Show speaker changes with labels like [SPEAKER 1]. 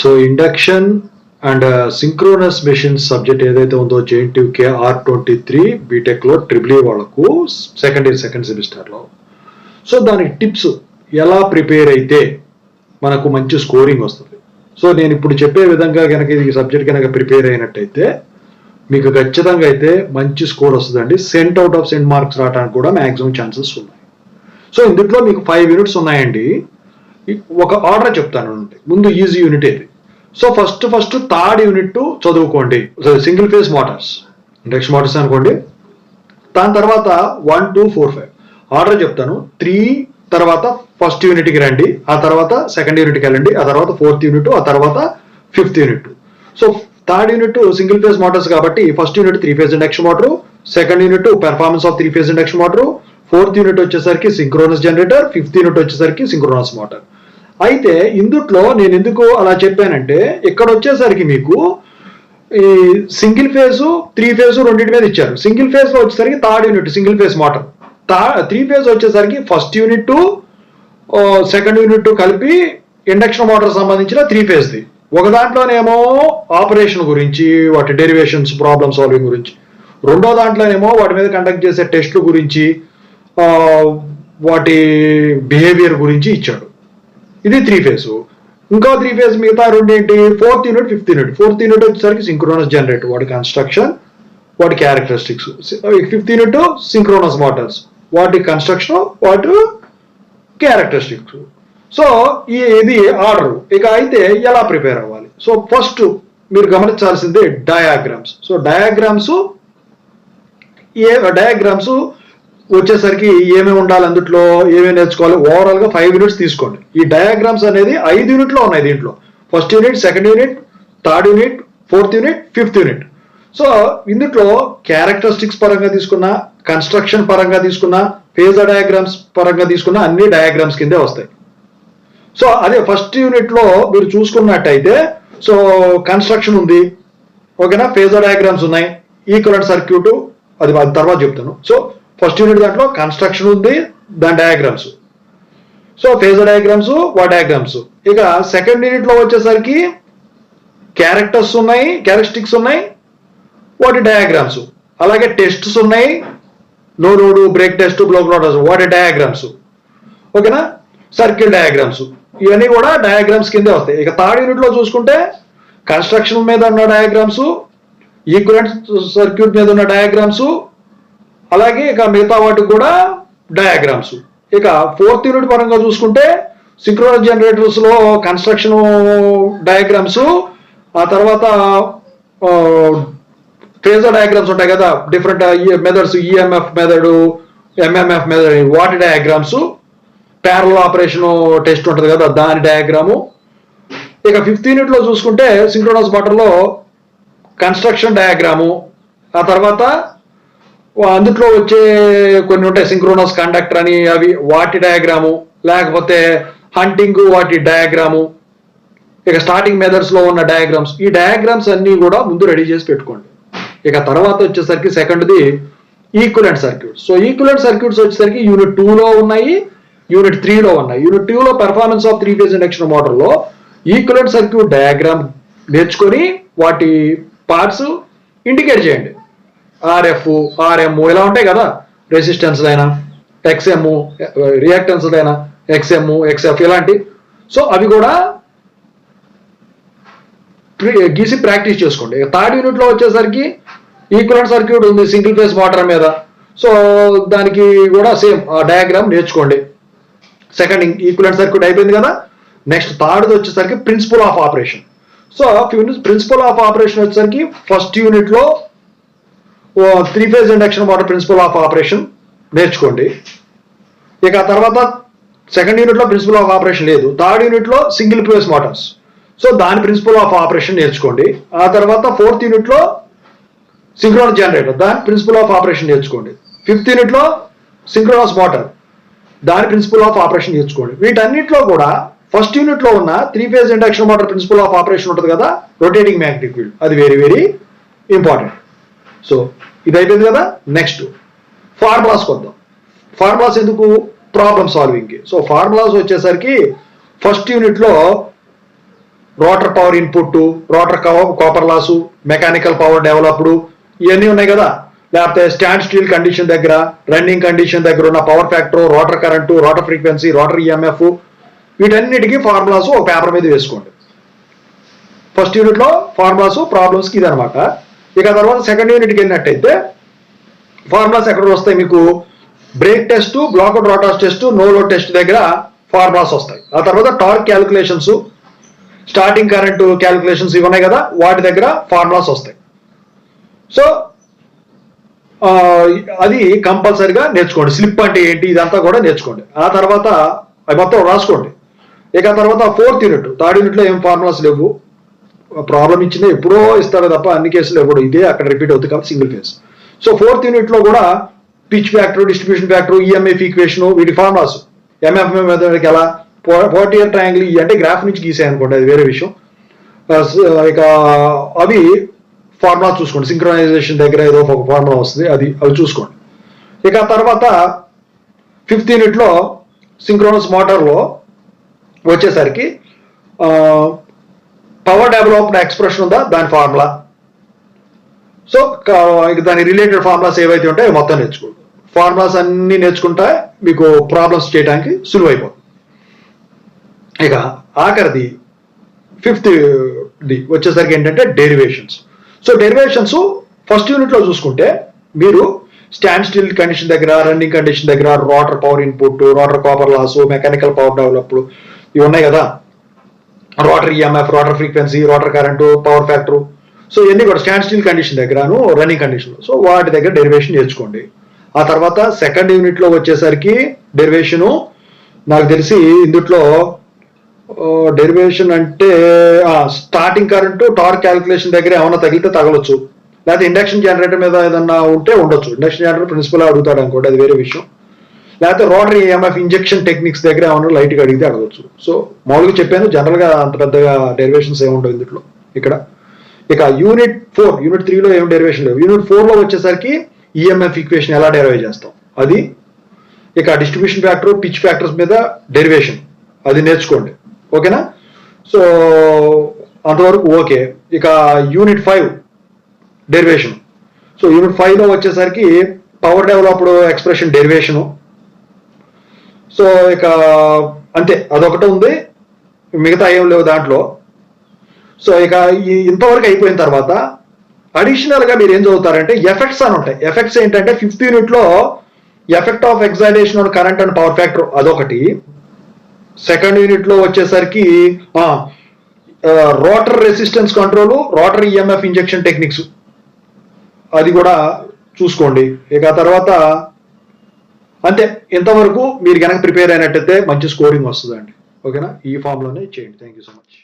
[SPEAKER 1] So induction and synchronous machines subject ఏదైతే ఉందో JNTUK R23 బీటెక్లో ట్రిపుల్ ఈ వాళ్ళకు సెకండ్ సెమిస్టర్లో. సో దానికి టిప్స్ ఎలా ప్రిపేర్ అయితే మనకు మంచి స్కోరింగ్ వస్తుంది. సో నేను ఇప్పుడు చెప్పే విధంగా కనుక ఈ సబ్జెక్ట్ కనుక ప్రిపేర్ అయినట్టయితే మీకు ఖచ్చితంగా అయితే మంచి స్కోర్ వస్తుందండి. Cent out of cent marks రావడానికి కూడా మ్యాక్సిమం ఛాన్సెస్ ఉన్నాయి. సో ఇందులో మీకు 5 యూనిట్స్ ఉన్నాయండి. ఒక ఆర్డర్ చెప్తాను, ముందు ఈజీ యూనిట్ ఏది. సో ఫస్ట్ థర్డ్ యూనిట్ చదువుకోండి, single phase Motors, induction Motors అనుకోండి. దాని తర్వాత 1, 2, 4, 5 ఆర్డర్ చెప్తాను. 3 తర్వాత ఫస్ట్ యూనిట్కి రండి, ఆ తర్వాత సెకండ్ యూనిట్కి వెళ్ళండి, ఆ తర్వాత 4th యూనిట్, ఆ తర్వాత 5th unit. So third unit single phase motors కాబట్టి first unit 3 phase induction motor, second unit performance of 3 phase induction motor, 4th unit వచ్చేసరికి సింక్రోనస్ జనరేటర్, 5th యూనిట్ వచ్చేసరికి సింక్రోనస్ మోటార్. అయితే ఇందుట్లో నేను ఎందుకు అలా చెప్పానంటే ఇక్కడ వచ్చేసరికి మీకు ఈ సింగిల్ ఫేజ్ 3 ఫేజ్ రెండింటి మీద ఇచ్చారు. సింగిల్ ఫేజ్ లో వచ్చేసరికి third unit single phase motor, 3 phase వచ్చేసరికి ఫస్ట్ యూనిట్ సెకండ్ యూనిట్ కలిపి ఇండక్షన్ మోటార్ సంబంధించిన 3 ఫేజ్ది. ఒక దాంట్లోనేమో ఆపరేషన్ గురించి, వాటి డెరివేషన్స్, ప్రాబ్లమ్ సాల్వింగ్ గురించి, రెండో దాంట్లోనేమో వాటి మీద కండక్ట్ చేసే టెస్టుల గురించి, వాటి బిహేవియర్ గురించి ఇచ్చాడు. ఇది 3 ఫేజ్. ఇంకో 3 ఫేజ్ మిగతా రెండు ఏంటి, 4th unit 5th unit. 4th unit వచ్చేసరికి సింక్రోనస్ జనరేటర్, వాటి కన్స్ట్రక్షన్, వాటి characteristics. 5th unit synchronous Motors, వాటి కన్స్ట్రక్షన్, వాటి క్యారెక్టరిస్టిక్స్. సో ఇది ఆర్డర్. ఇక అయితే ఎలా ప్రిపేర్ అవ్వాలి. సో ఫస్ట్ మీరు గమనించాల్సిందే డయాగ్రామ్స్. సో డయాగ్రామ్స్ వచ్చేసరికి ఏమేమి ఉండాలి, అందుట్లో ఏమేమి నేర్చుకోవాలి, ఓవరాల్ గా 5 యూనిట్స్ తీసుకోండి. ఈ డయాగ్రామ్స్ అనేది 5 యూనిట్లో ఉన్నాయి. దీంట్లో first unit, second unit, third unit, 4th unit, 5th unit. So ఇందులో క్యారెక్టరిస్టిక్స్ పరంగా తీసుకున్నా, కన్స్ట్రక్షన్ పరంగా తీసుకున్నా, ఫేజర్ డయాగ్రామ్స్ పరంగా తీసుకున్నా అన్ని డయాగ్రామ్స్ కిందే వస్తాయి. సో అదే ఫస్ట్ యూనిట్ లో మీరు చూసుకున్నట్టయితే సో కన్స్ట్రక్షన్ ఉంది, ఓకేనా, ఫేజర్ డయాగ్రామ్స్ ఉన్నాయి, ఈక్వలెంట్ సర్క్యూట్, అది తర్వాత చెప్తాను. సో ఫస్ట్ యూనిట్ దాంట్లో కన్స్ట్రక్షన్ ఉంది, దాని డయాగ్రామ్స్, సో ఫేజర్ డయాగ్రామ్స్, వాటి డయాగ్రామ్స్. ఇక సెకండ్ యూనిట్ లో వచ్చేసరికి క్యారెక్టర్స్ ఉన్నాయి, క్యారెక్టరిస్టిక్స్ ఉన్నాయి, వాటి డయాగ్రామ్స్, అలాగే టెస్ట్స్ ఉన్నాయి, no load, break test, block load, వాటి డయాగ్రామ్స్, ఓకేనా, సర్కిల్ డయాగ్రామ్స్, ఇవన్నీ కూడా డయాగ్రామ్స్ కిందే వస్తాయి. ఇక థర్డ్ యూనిట్ లో చూసుకుంటే కన్స్ట్రక్షన్ మీద ఉన్న డయాగ్రామ్స్, ఈక్వలెంట్ సర్క్యూట్ మీద ఉన్న డయాగ్రామ్స్, అలాగే ఇక మిగతా వాటికి కూడా డయాగ్రామ్స్. ఇక 4th యూనిట్ పరంగా చూసుకుంటే సింక్రోనస్ జనరేటర్స్ లో కన్స్ట్రక్షన్ డయాగ్రామ్స్, ఆ తర్వాత ఫేజర్ డయాగ్రామ్స్ ఉంటాయి కదా, different methods, EMF method, MMF method, వాటి డయాగ్రామ్స్, ప్యారలల్ ఆపరేషన్ టెస్ట్ ఉంటుంది కదా దాని డయాగ్రాము. ఇక 5th యూనిట్ లో చూసుకుంటే సింక్రోనస్ మోటార్ లో కన్స్ట్రక్షన్ డయాగ్రాము, ఆ తర్వాత అందుట్లో వచ్చే కొన్ని ఉంటాయి, సింక్రోనస్ కండక్టర్ అని, అవి వాటి డయాగ్రాము, లేకపోతే హంటింగ్ వాటి డయాగ్రాము, ఇక స్టార్టింగ్ మెథడ్స్ లో ఉన్న డయాగ్రామ్స్. ఈ డయాగ్రామ్స్ అన్ని కూడా ముందు రెడీ చేసి పెట్టుకోండి. ఇక తర్వాత వచ్చేసరికి సెకండ్ది equivalent circuits. So equivalent circuits వచ్చేసరికి యూనిట్ 2 లో ఉన్నాయి, యూనిట్ 3 లో ఉన్నాయి. యూనిట్ 2 లో performance of 3 phase induction motor లో ఈక్వలెంట్ సర్క్యూట్ డయాగ్రామ్ నేర్చుకొని వాటి పార్ట్స్ ఇండికేట్ చేయండి. ఆర్ఎఫ్, ఆర్ఎం ఇలా ఉంటాయి కదా, రెసిస్టెన్స్ అయినా, ఎక్స్ఎం, రియాక్టెన్స్ అయినా, ఎక్స్ఎం, ఎక్స్ఎఫ్ ఇలాంటి. సో అవి కూడా గీసి ప్రాక్టీస్ చేసుకోండి. థర్డ్ యూనిట్ లో వచ్చేసరికి ఈక్వలెంట్ సర్క్యూట్ ఉంది సింగిల్ ఫేజ్ మోటార్ మీద, సో దానికి కూడా సేమ్ డయాగ్రామ్ నేర్చుకోండి. సెకండ్ ఈక్వలెంట్ సర్క్యూట్ అయిపోయింది కదా, నెక్స్ట్ థర్డ్ వచ్చేసరికి principle of operation. So principle of operation వచ్చేసరికి ఫస్ట్ యూనిట్ లో 3 phase induction motor principle of operation నేర్చుకోండి. ఇక తర్వాత సెకండ్ యూనిట్ లో ప్రిన్సిపల్ ఆఫ్ ఆపరేషన్ లేదు. థర్డ్ యూనిట్ లో సింగిల్ ఫేజ్ మోటార్స్, సో దాని ప్రిన్సిపల్ ఆఫ్ ఆపరేషన్ నేర్చుకోండి. ఆ తర్వాత 4th యూనిట్ లో సింక్రోనస్ జనరేటర్, దాని ప్రిన్సిపల్ ఆఫ్ ఆపరేషన్ నేర్చుకోండి. 5th యూనిట్ లో సింక్రోనస్ మోటార్, దాని ప్రిన్సిపల్ ఆఫ్ ఆపరేషన్ నేర్చుకోండి. వీటన్నిటిలో కూడా ఫస్ట్ యూనిట్ లో ఉన్న 3 phase induction motor principle of operation ఉంటుంది కదా, రొటేటింగ్ మ్యాగ్నెటిక్ ఫీల్డ్, అది వెరీ వెరీ ఇంపార్టెంట్. సో ఇది అయిపోయింది కదా. నెక్స్ట్ ఫార్ములాస్ కొద్దాం. ఫార్ములాస్ ఎందుకు, ప్రాబ్లమ్ సాల్వింగ్ కి. సో ఫార్ములాస్ వచ్చేసరికి ఫస్ట్ యూనిట్ లో rotor power input, rotor copper loss, mechanical power developed, ఇవన్నీ ఉన్నాయి కదా. లేకపోతే స్టాండ్ స్టిల్ కండిషన్ దగ్గర, రన్నింగ్ కండిషన్ దగ్గర ఉన్న power factor, rotor current, rotor frequency, rotor EMF, వీటన్నిటికీ ఫార్ములాస్ ఒక పేపర్ మీద వేసుకోండి. ఫస్ట్ యూనిట్ లో ఫార్ములాస్ ప్రాబ్లమ్స్కి ఇదనమాట. ఇక తర్వాత సెకండ్ యూనిట్కి వెళ్ళినట్టయితే ఫార్ములాస్ ఎక్కడ వస్తాయి మీకు? Brake test, blocked rotor test, no load test దగ్గర ఫార్ములాస్ వస్తాయి. ఆ తర్వాత torque calculations, starting current calculations ఇవి ఉన్నాయి కదా, వాటి దగ్గర ఫార్ములాస్ వస్తాయి. సో అది కంపల్సరిగా నేర్చుకోండి. స్లిప్ అంటే ఏంటి ఇదంతా కూడా నేర్చుకోండి. ఆ తర్వాత అవి మొత్తం రాసుకోండి. ఇక తర్వాత ఫోర్త్ యూనిట్, థర్డ్ యూనిట్లో ఏం ఫార్ములాస్ లేవు. ప్రాబ్లం ఇచ్చిందే ఎప్పుడో ఇస్తారు తప్ప అన్ని కేసులు ఎప్పుడు ఇదే అక్కడ రిపీట్ అవుతుంది కాబట్టి single case. So fourth unit లో కూడా pitch factor, distribution factor, EMF equation, వీటి ఫార్ములాస్, ఎంఎఫ్ఎం మెథడ్ ఎలా, పోర్టియర్ ట్రయాంగిల్ అంటే గ్రాఫ్ నుంచి గీసాయి అనుకోండి, అది వేరే విషయం. ఇక అవి ఫార్ములా చూసుకోండి. సింక్రనైజేషన్ దగ్గర ఏదో ఒక ఫార్ములా వస్తుంది, అవి చూసుకోండి. ఇక తర్వాత ఫిఫ్త్ యూనిట్ లో సింక్రోనస్ మోటార్లో వచ్చేసరికి పవర్ డెవలప్డ్ ఎక్స్ప్రెషన్ ఉందా, దాని ఫార్ములా. సో దాని రిలేటెడ్ ఫార్ములాస్ ఏవైతే ఉంటాయో మొత్తం నేర్చుకోండి. ఫార్ములాస్ అన్ని నేర్చుకుంటే మీకు ప్రాబ్లమ్స్ చేయడానికి సులువైపోతుంది. ఇక ఆఖరిది ఫిఫ్త్ ది వచ్చేసరికి ఏంటంటే derivations. So derivations first unit లో చూసుకుంటే మీరు స్టాండ్ స్టిల్ కండిషన్ దగ్గర, రన్నింగ్ కండిషన్ దగ్గర, rotor power input, rotor copper loss, mechanical power developed, ఇవి ఉన్నాయి కదా. Rotor EMF, rotor frequency, rotor current, power factor, so ఇవన్నీ కూడా స్టాండ్ స్టిల్ కండిషన్ దగ్గరను, రన్నింగ్ కండిషన్. సో వాటి దగ్గర డెరివేషన్ నేర్చుకోండి. ఆ తర్వాత సెకండ్ యూనిట్ లో వచ్చేసరికి డెరివేషను నాకు తెలిసి ఇందుట్లో డెరివేషన్ అంటే స్టార్టింగ్ కరెంటు, టార్క్ క్యాలిక్యులేషన్ దగ్గర ఏమైనా తగిలితే తగలొచ్చు, లేకపోతే ఇండక్షన్ జనరేటర్ మీద ఏదన్నా ఉంటే ఉండొచ్చు. ఇండక్షన్ జనరేటర్ ప్రిన్సిపల్ అడుగుతాడు అనుకోండి, అది వేరే విషయం. లేకపోతే రోటరీ ఈఎంఎఫ్ ఇంజెక్షన్ టెక్నిక్స్ దగ్గర ఏమన్నా లైట్గా అడిగితే అడగచ్చు. సో మామూలుగా చెప్పాను, జనరల్గా అంత పెద్దగా డెరివేషన్స్ ఏముండవు ఇందులో ఇక్కడ. ఇక యూనిట్ 4, యూనిట్ 3లో ఏం డెరివేషన్ లేవు. యూనిట్ 4లో వచ్చేసరికి ఈఎంఎఫ్ ఈక్వేషన్ ఎలా డెరైవ్ చేస్తాం అది. ఇక డిస్ట్రిబ్యూషన్ ఫ్యాక్టర్, పిచ్ ఫ్యాక్టర్స్ మీద డెరివేషన్ అది నేర్చుకోండి, ఓకేనా. సో అంతవరకు ఓకే. ఇక యూనిట్ 5 డెరివేషన్. సో యూనిట్ 5లో వచ్చేసరికి పవర్ డెవలప్డ్ ఎక్స్ప్రెషన్ డెరివేషను. సో ఇక అంతే, అదొకటి ఉంది, మిగతా ఏం లేవు దాంట్లో. సో ఇక ఇంతవరకు అయిపోయిన తర్వాత అడిషనల్ గా మీరు ఏం చదువుతారంటే ఎఫెక్ట్స్ అని ఉంటాయి. ఎఫెక్ట్స్ ఏంటంటే ఫిఫ్త్ యూనిట్ లో effect of excitation on current and power factor అదొకటి. సెకండ్ యూనిట్ లో వచ్చేసరికి rotor resistance control, rotor EMF injection techniques అది కూడా చూసుకోండి. ఇక తర్వాత అంతే, ఇంతవరకు మీరు కనుక ప్రిపేర్ అయినట్టయితే మంచి స్కోరింగ్ వస్తుందండి, ఓకేనా. ఈ ఫామ్ లోనే చేయండి. Thank you so much.